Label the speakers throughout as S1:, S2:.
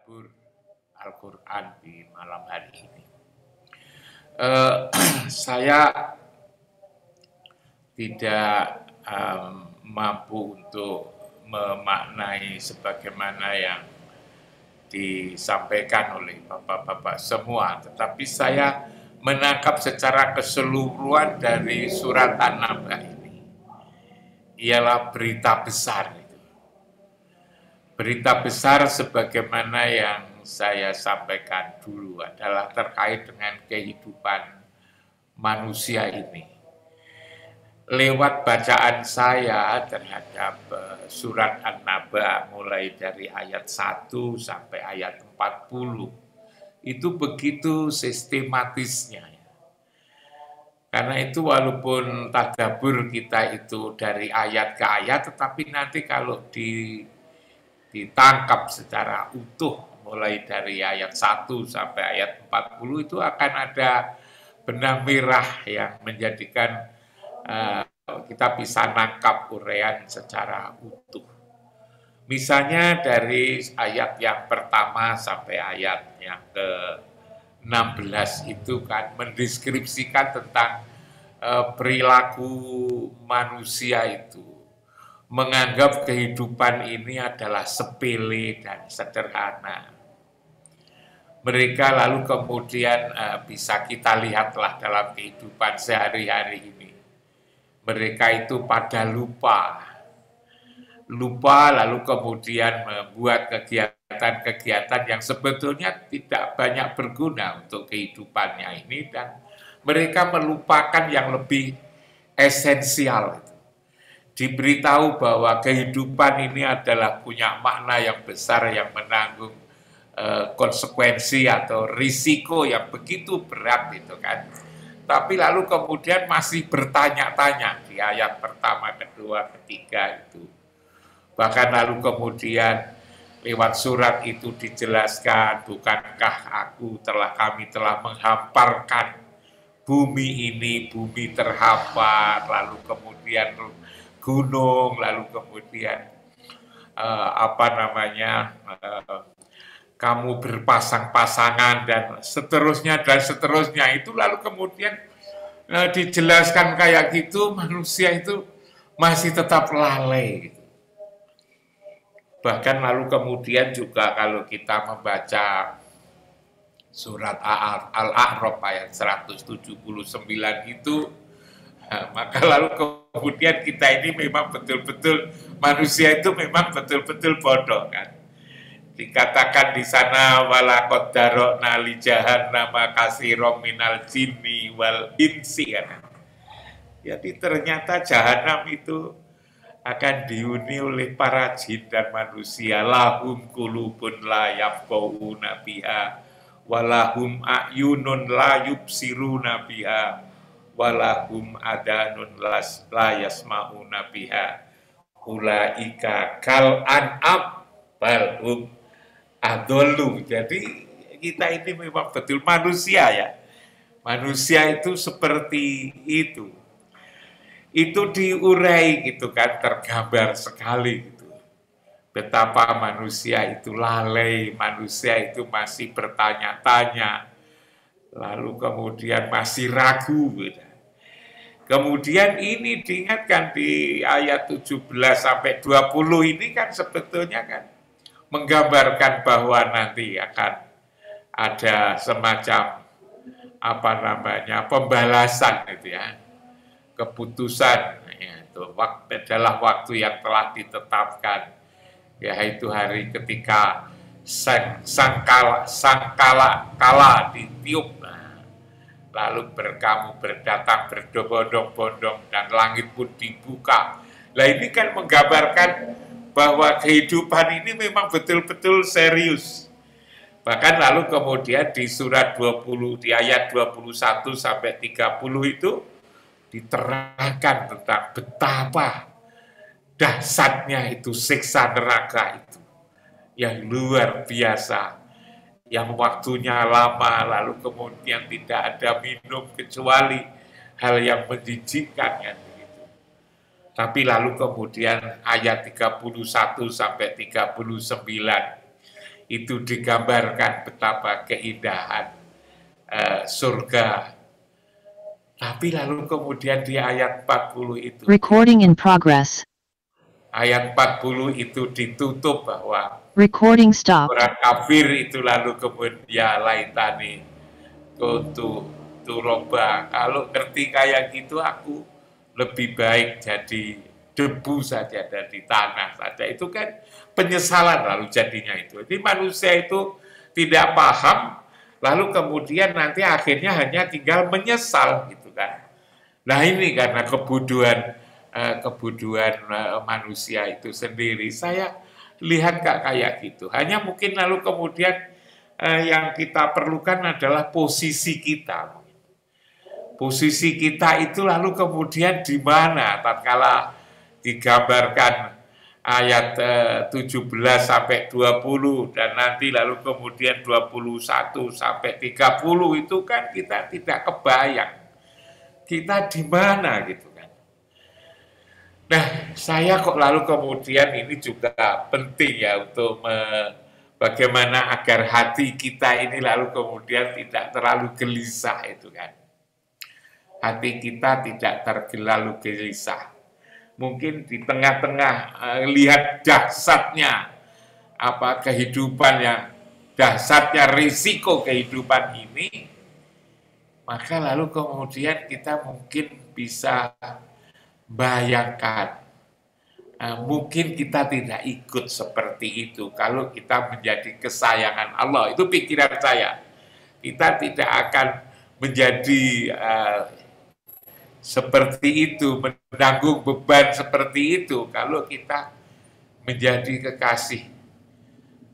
S1: tadabbur Al-Quran di malam hari ini. Eh, saya tidak mampu untuk memaknai sebagaimana yang disampaikan oleh bapak-bapak semua, tetapi saya menangkap secara keseluruhan dari surat An-Naba ini. Ialah berita besar itu. Berita besar sebagaimana yang saya sampaikan dulu adalah terkait dengan kehidupan manusia ini. Lewat bacaan saya terhadap surat An-Naba mulai dari ayat 1 sampai ayat 40, itu begitu sistematisnya. Karena itu walaupun tadabbur kita itu dari ayat ke ayat, tetapi nanti kalau ditangkap secara utuh mulai dari ayat 1 sampai ayat 40 itu akan ada benang merah yang menjadikan kita bisa nangkap uraian secara utuh. Misalnya dari ayat yang pertama sampai ayat yang ke-16 itu kan mendeskripsikan tentang perilaku manusia itu, menganggap kehidupan ini adalah sepele dan sederhana. Mereka lalu kemudian bisa kita lihatlah dalam kehidupan sehari-hari ini. Mereka itu pada lupa lalu kemudian membuat kegiatan-kegiatan yang sebetulnya tidak banyak berguna untuk kehidupannya ini, dan mereka melupakan yang lebih esensial. Diberitahu bahwa kehidupan ini adalah punya makna yang besar yang menanggung konsekuensi atau risiko yang begitu berat itu kan. Tapi lalu kemudian masih bertanya-tanya di ayat pertama, kedua, ketiga itu. Bahkan lalu kemudian lewat surat itu dijelaskan, bukankah kami telah menghamparkan bumi ini, bumi terhampar, lalu kemudian gunung, lalu kemudian kamu berpasang-pasangan dan seterusnya, itu lalu kemudian dijelaskan kayak gitu, manusia itu masih tetap lalai. Bahkan lalu kemudian juga kalau kita membaca surat Al-A'raf ayat 179 itu, maka lalu kemudian kita ini memang betul-betul, manusia itu memang betul-betul bodoh kan. Dikatakan di sana walaqad darokna li jahannama katsiran minal jinni wal insi kan. Jadi ternyata jahanam itu akan dihuni oleh para jin dan manusia. Lahum qulubun la yafqahuna biha walahum a'yunun la yubsiruna biha walahum adanun la yasma'una biha ulaika kal an'am bal hum adollu. Jadi kita ini memang betul manusia ya. Manusia itu seperti itu. Itu diurai gitu kan, tergambar sekali gitu. Betapa manusia itu lalai, manusia itu masih bertanya-tanya, lalu kemudian masih ragu gitu. Kemudian ini diingatkan di ayat 17 sampai 20 ini kan sebetulnya kan menggambarkan bahwa nanti akan ada semacam pembalasan itu ya, keputusan itu adalah waktu yang telah ditetapkan, yaitu hari ketika sangkala ditiup, lalu kamu berdatang berbondong-bondong dan langit pun dibuka. Nah ini kan menggambarkan bahwa kehidupan ini memang betul-betul serius. Bahkan lalu kemudian di surat 20, di ayat 21 sampai 30 itu diterangkan tentang betapa dahsyatnya itu siksa neraka itu yang luar biasa, yang waktunya lama, lalu kemudian tidak ada minum kecuali hal yang menjijikkan kan begitu. Tapi lalu kemudian ayat 31 sampai 39 itu digambarkan betapa keindahan surga. Tapi lalu kemudian di ayat 40 itu,
S2: Recording in progress.
S1: ayat 40 itu ditutup bahwa
S2: Recording stopped.
S1: orang kafir itu lalu kemudian ya laitani kuntu turoba. Kalau ngerti kayak gitu aku lebih baik jadi debu saja dan di tanah saja. Itu kan penyesalan lalu jadinya itu. Jadi manusia itu tidak paham, lalu kemudian nanti akhirnya hanya tinggal menyesal gitu kan. Nah ini karena kebodohan manusia itu sendiri. Saya lihat kayak gitu. Hanya mungkin lalu kemudian yang kita perlukan adalah posisi kita. Posisi kita itu lalu kemudian di mana tatkala digambarkan ayat 17 sampai 20 dan nanti lalu kemudian 21 sampai 30 itu kan kita tidak kebayang kita di mana gitu kan. Nah, saya kok lalu kemudian ini juga penting ya untuk bagaimana agar hati kita ini lalu kemudian tidak terlalu gelisah itu kan. Hati kita tidak terlalu gelisah. Mungkin di tengah-tengah lihat dahsyatnya kehidupan yang dahsyatnya risiko kehidupan ini, maka lalu kemudian kita mungkin bisa bayangkan, mungkin kita tidak ikut seperti itu kalau kita menjadi kesayangan Allah. Itu pikiran saya. Kita tidak akan menjadi seperti itu, menanggung beban seperti itu kalau kita menjadi kekasih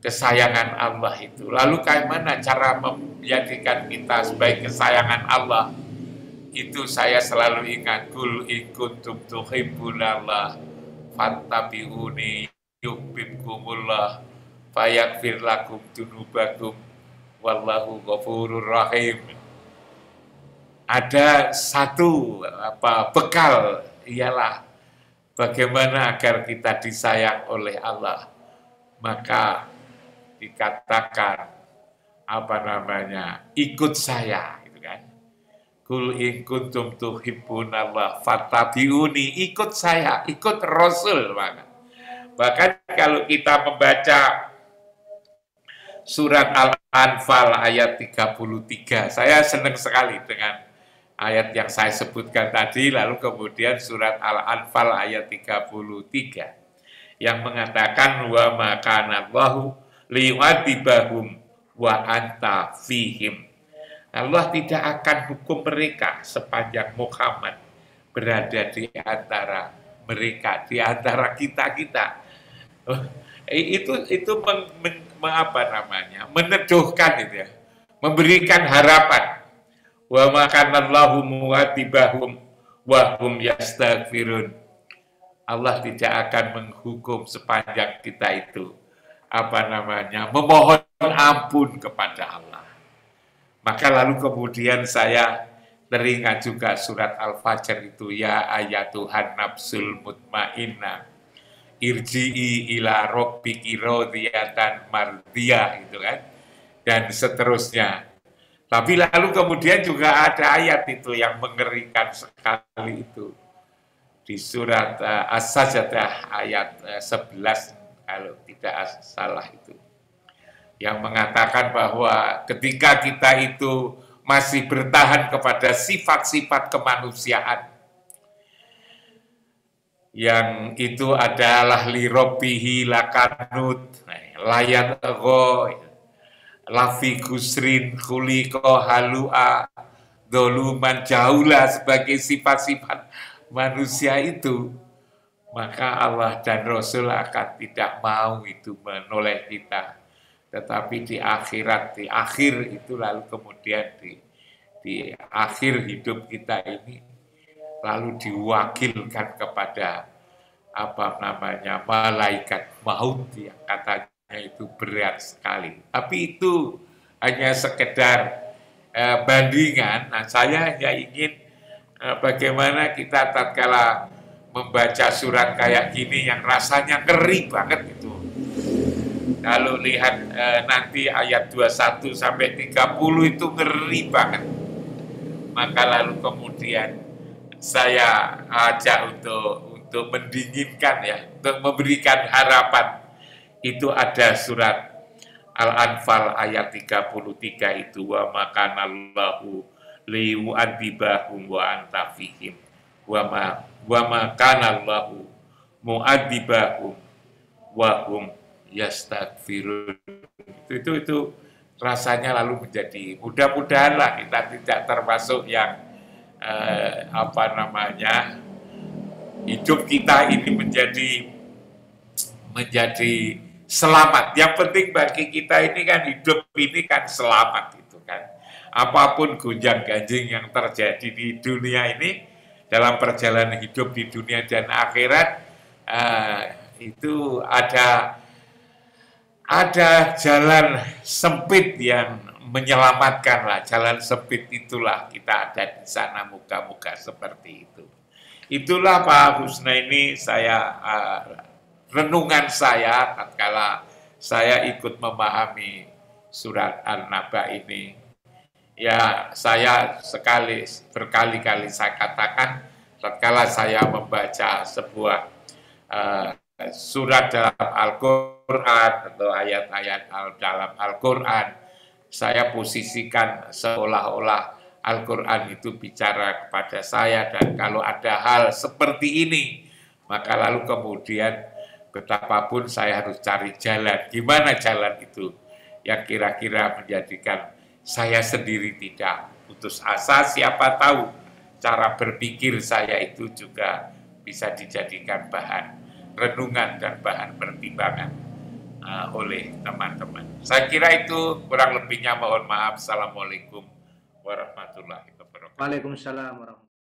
S1: kesayangan Allah itu. Lalu bagaimana cara menjadikan kita sebagai kesayangan Allah? Itu saya selalu ingat, kul in kuntum tuhibbunallah fattabi'uni yuhibbukumullah fayaghfir lakum dzunubakum wallahu ghafurur rahim. Ada satu bekal, ialah bagaimana agar kita disayang oleh Allah. Maka dikatakan ikut saya gitu kan. Kul in kuntum tuhibbunallah fattabi'uni, ikut saya, ikut Rasul. Bahkan kalau kita membaca surat Al-Anfal ayat 33, saya senang sekali dengan ayat yang saya sebutkan tadi, lalu kemudian surat Al-Anfal ayat 33 yang mengatakan wa makanallahu liyu'adzibahum wa anta fihim. Allah tidak akan hukum mereka sepanjang Muhammad berada di antara mereka, di antara kita-kita. Itu meneduhkan itu ya, memberikan harapan. Wa makanallahu mu'adzibahum wa hum yastaghfirun. Allah tidak akan menghukum sepanjang kita itu memohon ampun kepada Allah. Maka lalu kemudian saya teringat juga surat Al-Fajr itu, ya ayatuhan nafsul mutmainnah irji'i ila rabbiki radiyatan mardiyah gitu kan, dan seterusnya. Tapi lalu kemudian juga ada ayat itu yang mengerikan sekali itu di surat As-Sajdah ayat 11 kalau tidak salah itu, yang mengatakan bahwa ketika kita itu masih bertahan kepada sifat-sifat kemanusiaan, yang itu adalah li robbihi lakanut, layat go, lafi kusrin khuliqo halua, doluman jaulah, sebagai sifat-sifat manusia itu, maka Allah dan Rasul akan tidak mau itu menoleh kita. Tetapi di akhirat, di akhir itu, lalu kemudian di akhir hidup kita ini, lalu diwakilkan kepada malaikat maut yang katanya itu berat sekali. Tapi itu hanya sekedar bandingan. Nah, saya hanya ingin bagaimana kita tatkala membaca surat kayak gini yang rasanya ngeri banget itu. Kalau lihat nanti ayat 21 sampai 30 itu ngeri banget. Maka lalu kemudian saya ajak untuk mendinginkan ya, untuk memberikan harapan. Itu ada surat Al-Anfal ayat 33 itu, wa makanallahu liyu'adzibahum wa anta fihim wa makanallahu mu'adzibahum wa hum yastaghfirun. Itu rasanya lalu menjadi, mudah-mudahanlah kita tidak termasuk yang hidup kita ini menjadi selamat. Yang penting bagi kita ini kan hidup ini kan selamat itu kan. Apapun gonjang-ganjing yang terjadi di dunia ini, dalam perjalanan hidup di dunia dan akhirat, itu ada jalan sempit yang menyelamatkan lah. Jalan sempit itulah kita ada di sana, muka-muka seperti itu. Itulah Pak Husna ini renungan saya tatkala saya ikut memahami surat An-Naba ini. Ya, saya berkali-kali saya katakan tatkala saya membaca sebuah surat dalam Al-Quran atau ayat-ayat dalam Al-Quran, saya posisikan seolah-olah Al-Quran itu bicara kepada saya, dan kalau ada hal seperti ini, maka lalu kemudian betapapun saya harus cari jalan. Gimana jalan itu yang kira-kira menjadikan saya sendiri tidak putus asa? Siapa tahu cara berpikir saya itu juga bisa dijadikan bahan renungan dan bahan pertimbangan oleh teman-teman. Saya kira itu, kurang lebihnya mohon maaf. Assalamualaikum warahmatullahi wabarakatuh.
S3: Waalaikumsalam warahmatullahi wabarakatuh.